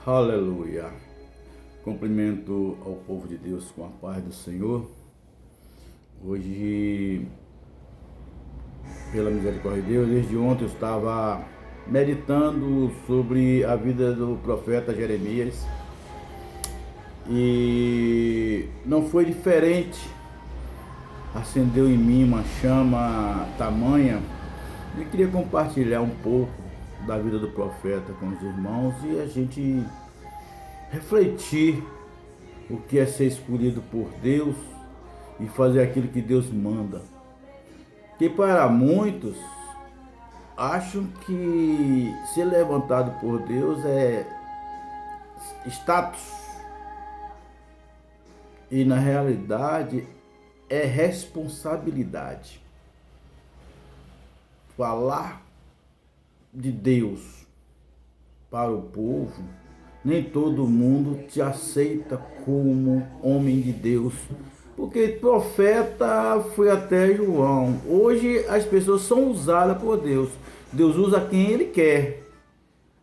Aleluia. Cumprimento ao povo de Deus com a paz do Senhor. Hoje, pela misericórdia de Deus, desde ontem eu estava meditando sobre a vida do profeta Jeremias e não foi diferente. Acendeu em mim uma chama tamanha e queria compartilhar um pouco da vida do profeta com os irmãos e a gente refletir o que é ser escolhido por Deus e fazer aquilo que Deus manda. Que para muitos acham que ser levantado por Deus é status e na realidade é responsabilidade. Falar de Deus para o povo, nem todo mundo te aceita como homem de Deus, porque profeta foi até João. Hoje as pessoas são usadas por Deus. Deus usa quem Ele quer,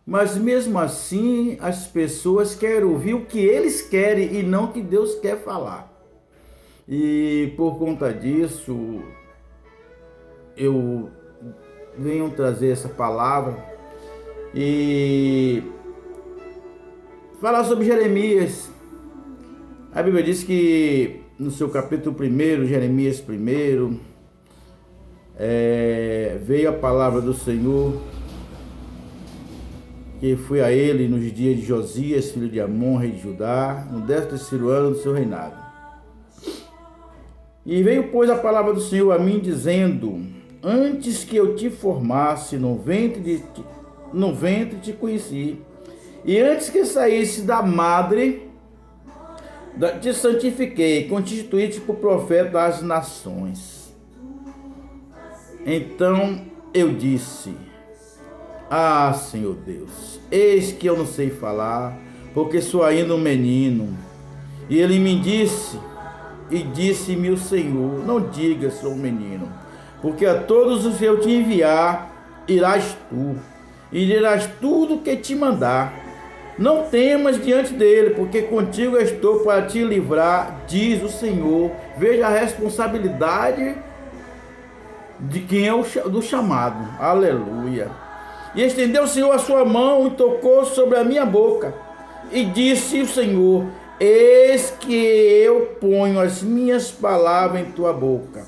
mas mesmo assim as pessoas querem ouvir o que eles querem e não o que Deus quer falar. E por conta disso eu venho trazer essa palavra e falar sobre Jeremias. A Bíblia diz que no seu capítulo 1, Jeremias 1, veio a palavra do Senhor, que foi a ele nos dias de Josias, filho de Amon, rei de Judá, no 13º ano do seu reinado. E veio, pois, a palavra do Senhor a mim, dizendo: antes que eu te formasse no ventre te conheci, e antes que saísse da madre, te santifiquei, constituí-te por profeta das nações. Então eu disse: ah, Senhor Deus, eis que eu não sei falar, porque sou ainda um menino. E ele me disse, e disse-me o Senhor: não digas, sou um menino, porque a todos os que eu te enviar, irás tu, e dirás tudo o que te mandar. Não temas diante dele, porque contigo estou para te livrar, diz o Senhor. Veja a responsabilidade de quem é do chamado. Aleluia. E estendeu o Senhor a sua mão e tocou sobre a minha boca, e disse o Senhor: eis que eu ponho as minhas palavras em tua boca.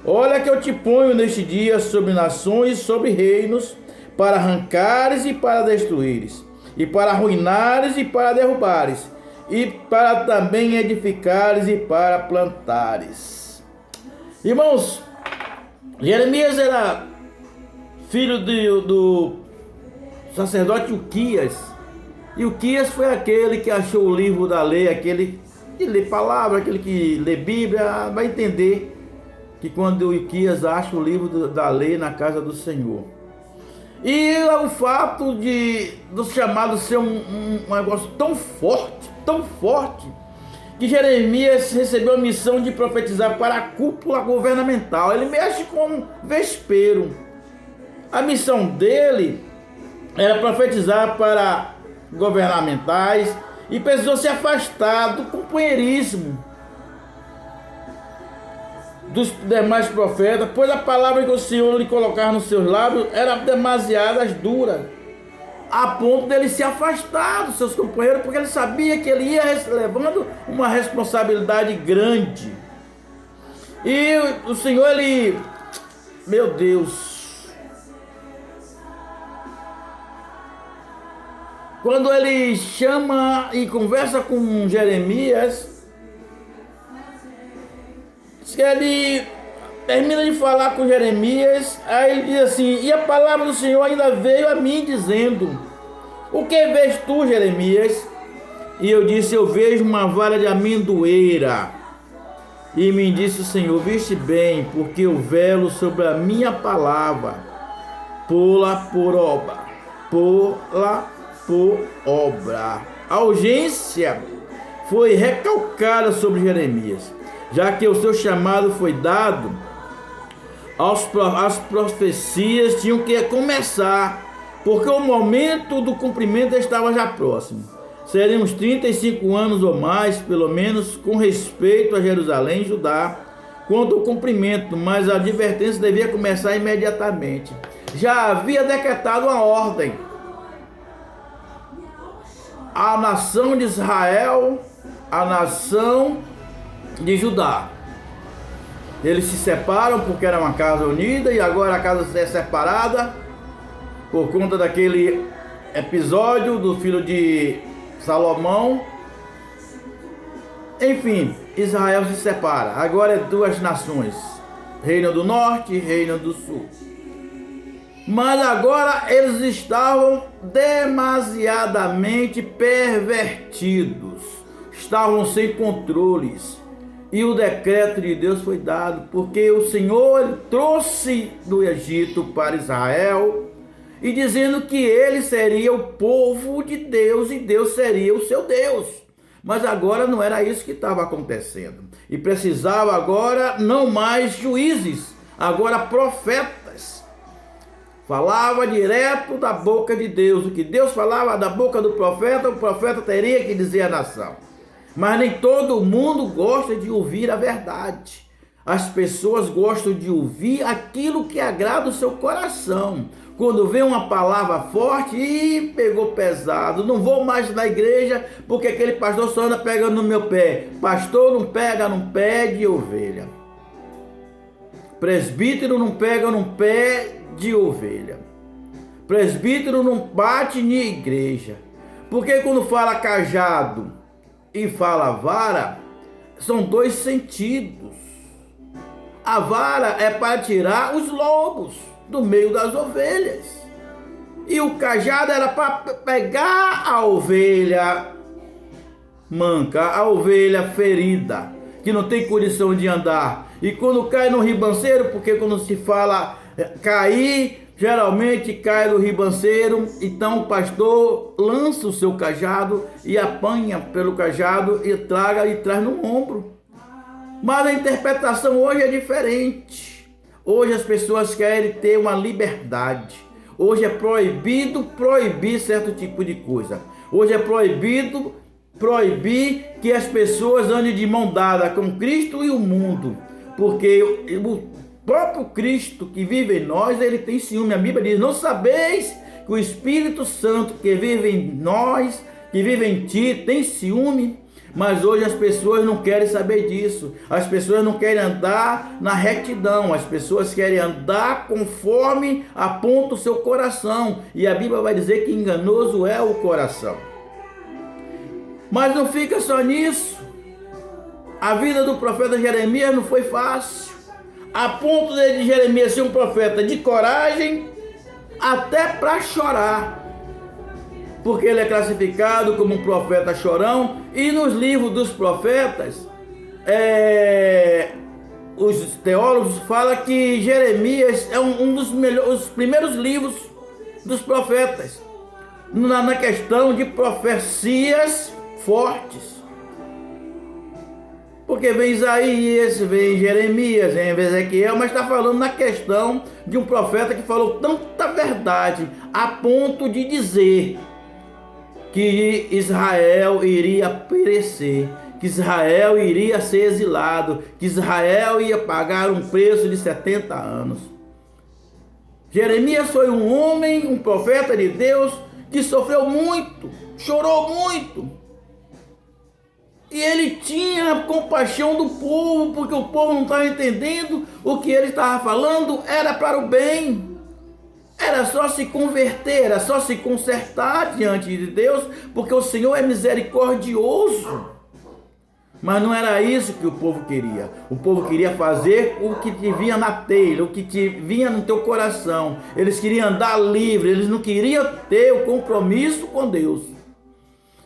Olha que eu te ponho neste dia sobre nações e sobre reinos, para arrancares e para destruíres, e para arruinares e para derrubares, e para também edificares e para plantares. Irmãos, Jeremias era filho do sacerdote Uquias. E Uquias foi aquele que achou o livro da lei, aquele que lê palavra, aquele que lê Bíblia, vai entender que quando Uquias acha o livro da lei na casa do Senhor. E o fato do chamado ser um negócio tão forte, que Jeremias recebeu a missão de profetizar para a cúpula governamental. Ele mexe com vespeiro. A missão dele era profetizar para governamentais e precisou se afastar do companheirismo dos demais profetas, pois a palavra que o Senhor lhe colocava nos seus lábios era demasiado dura, a ponto dele se afastar dos seus companheiros, porque ele sabia que ele ia levando uma responsabilidade grande. E o Senhor, meu Deus, quando ele chama e conversa com Jeremias, que ele termina de falar com Jeremias, aí ele diz assim: e a palavra do Senhor ainda veio a mim dizendo: o que vês tu, Jeremias? E eu disse: eu vejo uma vara de amendoeira. E me disse o Senhor: viste bem, porque eu velo sobre a minha palavra, pô-la por obra. A urgência foi recalcada sobre Jeremias, já que o seu chamado foi dado, as profecias tinham que começar, porque o momento do cumprimento estava já próximo. Seríamos 35 anos ou mais, pelo menos, com respeito a Jerusalém e Judá, quanto ao cumprimento, mas a advertência devia começar imediatamente. Já havia decretado uma ordem. A nação de Israel, a nação de Judá. Eles se separam porque era uma casa unida e agora a casa é separada por conta daquele episódio do filho de Salomão. Enfim, Israel se separa. Agora é duas nações: Reino do Norte e Reino do Sul. Mas agora eles estavam demasiadamente pervertidos, estavam sem controles, e o decreto de Deus foi dado, porque o Senhor trouxe do Egito para Israel, e dizendo que ele seria o povo de Deus e Deus seria o seu Deus. Mas agora não era isso que estava acontecendo, e precisava agora não mais juízes, agora profetas. Falava direto da boca de Deus. O que Deus falava da boca do profeta, o profeta teria que dizer à nação. Mas nem todo mundo gosta de ouvir a verdade. As pessoas gostam de ouvir aquilo que agrada o seu coração. Quando vem uma palavra forte, pegou pesado, não vou mais na igreja porque aquele pastor só anda pegando no meu pé. Pastor não pega no pé de ovelha. Presbítero não pega no pé de ovelha. Presbítero não bate em igreja. Porque quando fala cajado e fala vara, são dois sentidos. A vara é para tirar os lobos do meio das ovelhas. E o cajado era para pegar a ovelha manca, a ovelha ferida, que não tem condição de andar. E quando cai no ribanceiro, porque quando se fala cair, geralmente cai no ribanceiro, então o pastor lança o seu cajado e apanha pelo cajado e traz no ombro. Mas a interpretação hoje é diferente. Hoje as pessoas querem ter uma liberdade. Hoje é proibido proibir certo tipo de coisa. Hoje é proibido proibir que as pessoas andem de mão dada com Cristo e o mundo. Porque o próprio Cristo que vive em nós, ele tem ciúme. A Bíblia diz: não sabeis que o Espírito Santo que vive em nós, que vive em ti, tem ciúme? Mas hoje as pessoas não querem saber disso. As pessoas não querem andar na retidão. As pessoas querem andar conforme aponta o seu coração. E a Bíblia vai dizer que enganoso é o coração. Mas não fica só nisso. A vida do profeta Jeremias não foi fácil. A ponto de Jeremias ser um profeta de coragem, até para chorar. Porque ele é classificado como um profeta chorão. E nos livros dos profetas, os teólogos falam que Jeremias é um dos os primeiros livros dos profetas, na questão de profecias fortes. Porque vem Isaías, vem Jeremias, vem Ezequiel, mas está falando na questão de um profeta que falou tanta verdade, a ponto de dizer que Israel iria perecer, que Israel iria ser exilado, que Israel ia pagar um preço de 70 anos. Jeremias foi um homem, um profeta de Deus, que sofreu muito, chorou muito. E ele tinha compaixão do povo, porque o povo não estava entendendo o que ele estava falando, era para o bem. Era só se converter, era só se consertar diante de Deus, porque o Senhor é misericordioso. Mas não era isso que o povo queria. O povo queria fazer o que te vinha na telha, o que te vinha no teu coração. Eles queriam andar livre, eles não queriam ter o compromisso com Deus.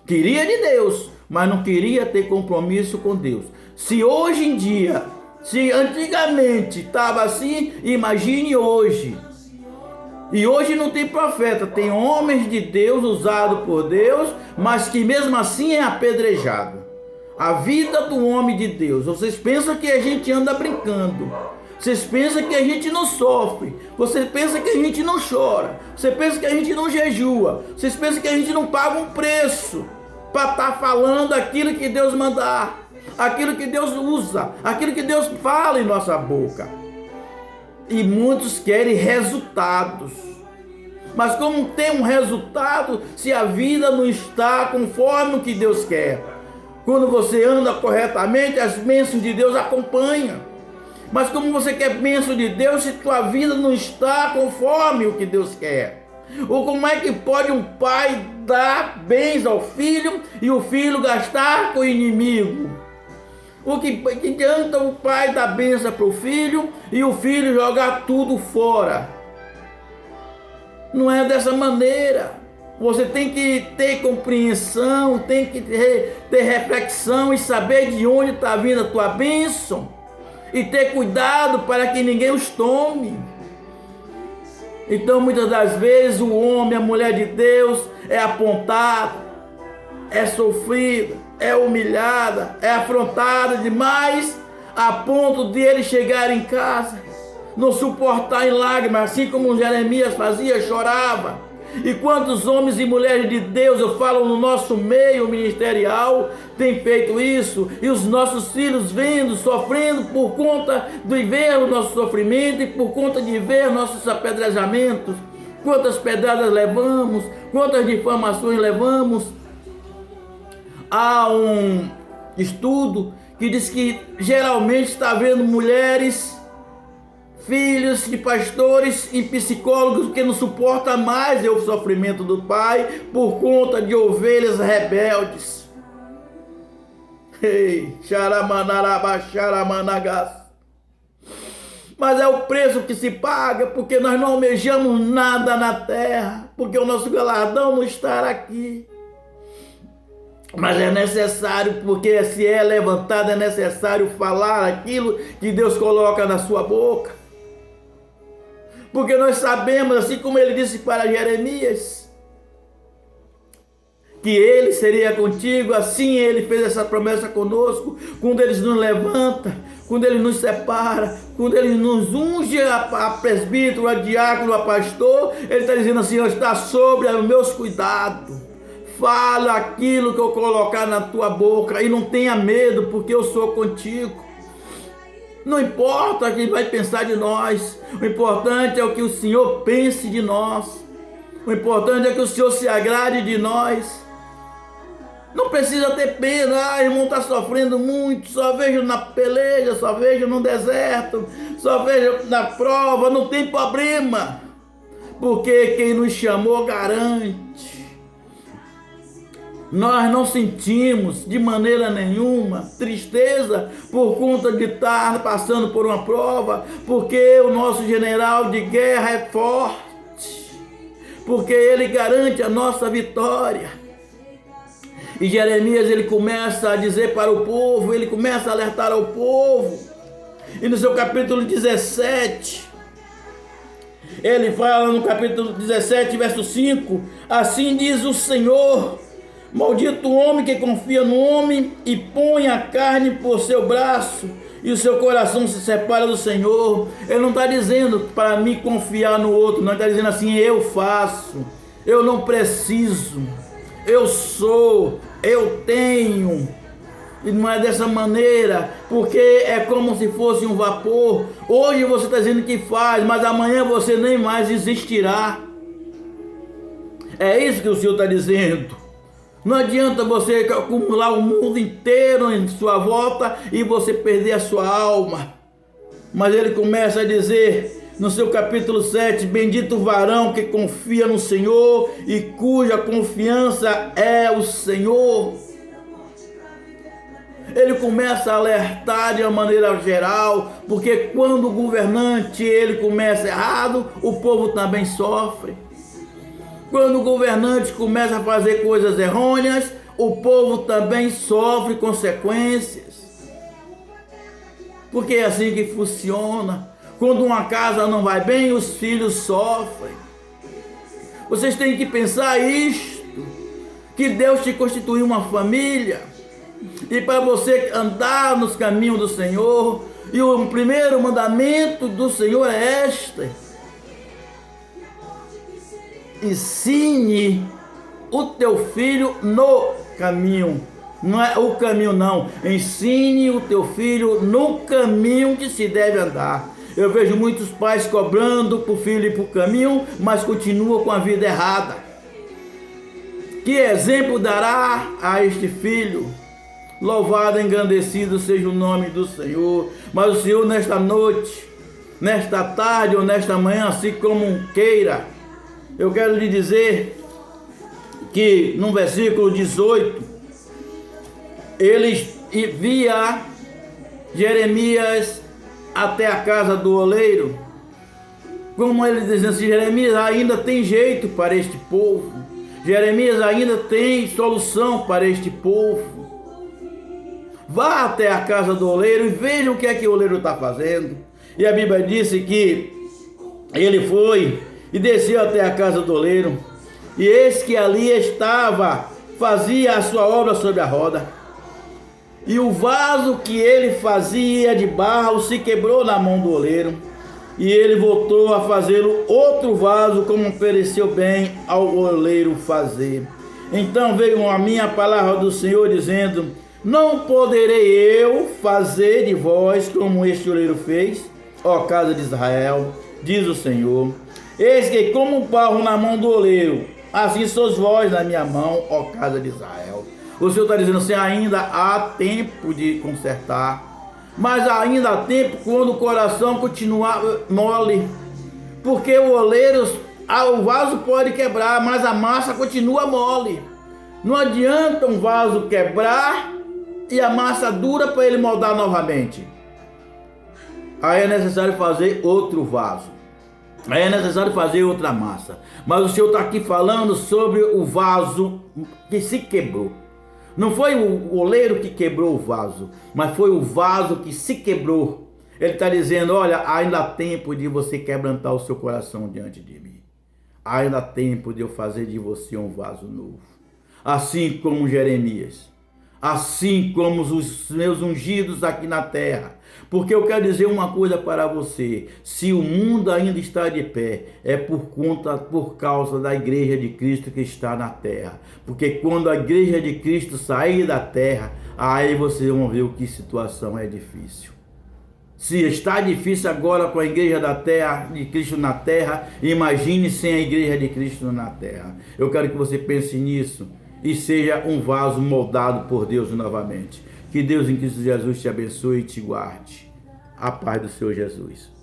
Queria de Deus, mas não queria ter compromisso com Deus. Se hoje em dia, se antigamente estava assim, imagine hoje. E hoje não tem profeta, tem homens de Deus usados por Deus, mas que mesmo assim é apedrejado. A vida do homem de Deus. Vocês pensam que a gente anda brincando. Vocês pensam que a gente não sofre. Vocês pensam que a gente não chora. Vocês pensam que a gente não jejua. Vocês pensam que a gente não paga um preço. para estar falando aquilo que Deus mandar, aquilo que Deus usa, aquilo que Deus fala em nossa boca. E muitos querem resultados. Mas como tem um resultado se a vida não está conforme o que Deus quer? Quando você anda corretamente, as bênçãos de Deus acompanham. Mas como você quer bênção de Deus se tua vida não está conforme o que Deus quer? Ou como é que pode um pai dar bens ao filho e o filho gastar com o inimigo? O que adianta o pai dar bênção para o filho e o filho jogar tudo fora? Não é dessa maneira. Você tem que ter compreensão, tem que ter reflexão e saber de onde está vindo a tua bênção. E ter cuidado para que ninguém os tome. Então muitas das vezes o homem, a mulher de Deus é apontada, é sofrida, é humilhada, é afrontada demais, a ponto de ele chegar em casa, não suportar em lágrimas, assim como Jeremias fazia, chorava. E quantos homens e mulheres de Deus, eu falo no nosso meio ministerial, têm feito isso, e os nossos filhos vendo, sofrendo por conta de ver o nosso sofrimento e por conta de ver nossos apedrejamentos. Quantas pedradas levamos, quantas difamações levamos. Há um estudo que diz que geralmente está vendo mulheres, filhos de pastores e psicólogos que não suportam mais o sofrimento do pai por conta de ovelhas rebeldes. Ei, xaramanaraba, xaramanagas. Mas é o preço que se paga, porque nós não almejamos nada na terra, porque o nosso galardão não está aqui. Mas é necessário, porque se é levantado, é necessário falar aquilo que Deus coloca na sua boca. Porque nós sabemos, assim como ele disse para Jeremias, que ele seria contigo, assim ele fez essa promessa conosco, quando ele nos levanta, quando ele nos separa, quando ele nos unge a presbítero, a diácono, a pastor, ele está dizendo assim, está sobre os meus cuidados, fala aquilo que eu colocar na tua boca e não tenha medo, porque eu sou contigo. Não importa quem vai pensar de nós, o importante é o que o Senhor pense de nós, o importante é que o Senhor se agrade de nós. Não precisa ter pena, irmão está sofrendo muito, só vejo na peleja, só vejo no deserto, só vejo na prova, não tem problema, porque quem nos chamou garante. Nós não sentimos de maneira nenhuma tristeza por conta de estar passando por uma prova, porque o nosso general de guerra é forte, porque ele garante a nossa vitória. E Jeremias, ele começa a dizer para o povo, ele começa a alertar ao povo, e no seu capítulo 17, ele fala no capítulo 17, verso 5, assim diz o Senhor: maldito o homem que confia no homem e põe a carne por seu braço, e o seu coração se separa do Senhor. Ele não está dizendo para mim confiar no outro, não, está dizendo assim, eu faço, eu não preciso, eu sou, eu tenho. E não é dessa maneira, porque é como se fosse um vapor. Hoje você está dizendo que faz, mas amanhã você nem mais existirá. É isso que o Senhor está dizendo. Não adianta você acumular o mundo inteiro em sua volta e você perder a sua alma. Mas ele começa a dizer no seu capítulo 7, bendito o varão que confia no Senhor e cuja confiança é o Senhor. Ele começa a alertar de uma maneira geral, porque quando o governante ele começa errado, o povo também sofre. Quando o governante começa a fazer coisas errôneas, o povo também sofre consequências. Porque é assim que funciona. Quando uma casa não vai bem, os filhos sofrem. Vocês têm que pensar isto, que Deus te constituiu uma família, e para você andar nos caminhos do Senhor, e o primeiro mandamento do Senhor é este: ensine o teu filho no caminho. Não é o caminho não. Ensine o teu filho no caminho que se deve andar. Eu vejo muitos pais cobrando para o filho ir para o caminho, mas continua com a vida errada. Que exemplo dará a este filho? Louvado e engrandecido seja o nome do Senhor. Mas o Senhor nesta noite, nesta tarde ou nesta manhã, assim como queira, eu quero lhe dizer que no versículo 18, ele via Jeremias até a casa do oleiro, como ele dizendo assim: Jeremias ainda tem jeito para este povo, Jeremias ainda tem solução para este povo. Vá até a casa do oleiro e veja o que é que o oleiro está fazendo. E a Bíblia disse que ele foi e desceu até a casa do oleiro, e eis que ali estava, fazia a sua obra sobre a roda. E o vaso que ele fazia de barro se quebrou na mão do oleiro, e ele voltou a fazê-lo outro vaso, como pareceu bem ao oleiro fazer. Então veio a minha palavra do Senhor, dizendo: não poderei eu fazer de vós como este oleiro fez, ó casa de Israel, diz o Senhor. Eis que como barro na mão do oleiro, assim sois vós na minha mão, ó casa de Israel. O Senhor está dizendo assim: ainda há tempo de consertar, mas ainda há tempo quando o coração continuar mole, porque o oleiro, o vaso pode quebrar, mas a massa continua mole. Não adianta um vaso quebrar e a massa dura para ele moldar novamente. Aí é necessário fazer outro vaso, aí é necessário fazer outra massa. Mas o Senhor está aqui falando sobre o vaso que se quebrou. Não foi o oleiro que quebrou o vaso, mas foi o vaso que se quebrou. Ele está dizendo: olha, ainda há tempo de você quebrantar o seu coração diante de mim. Ainda há tempo de eu fazer de você um vaso novo. Assim como Jeremias, assim como os meus ungidos aqui na terra. Porque eu quero dizer uma coisa para você: se o mundo ainda está de pé, é por causa da igreja de Cristo que está na terra. Porque quando a igreja de Cristo sair da terra, aí vocês vão ver o que situação é difícil. Se está difícil agora com a igreja da terra, de Cristo na terra, imagine sem a igreja de Cristo na terra. Eu quero que você pense nisso e seja um vaso moldado por Deus novamente. Que Deus em Cristo Jesus te abençoe e te guarde. A paz do Senhor Jesus.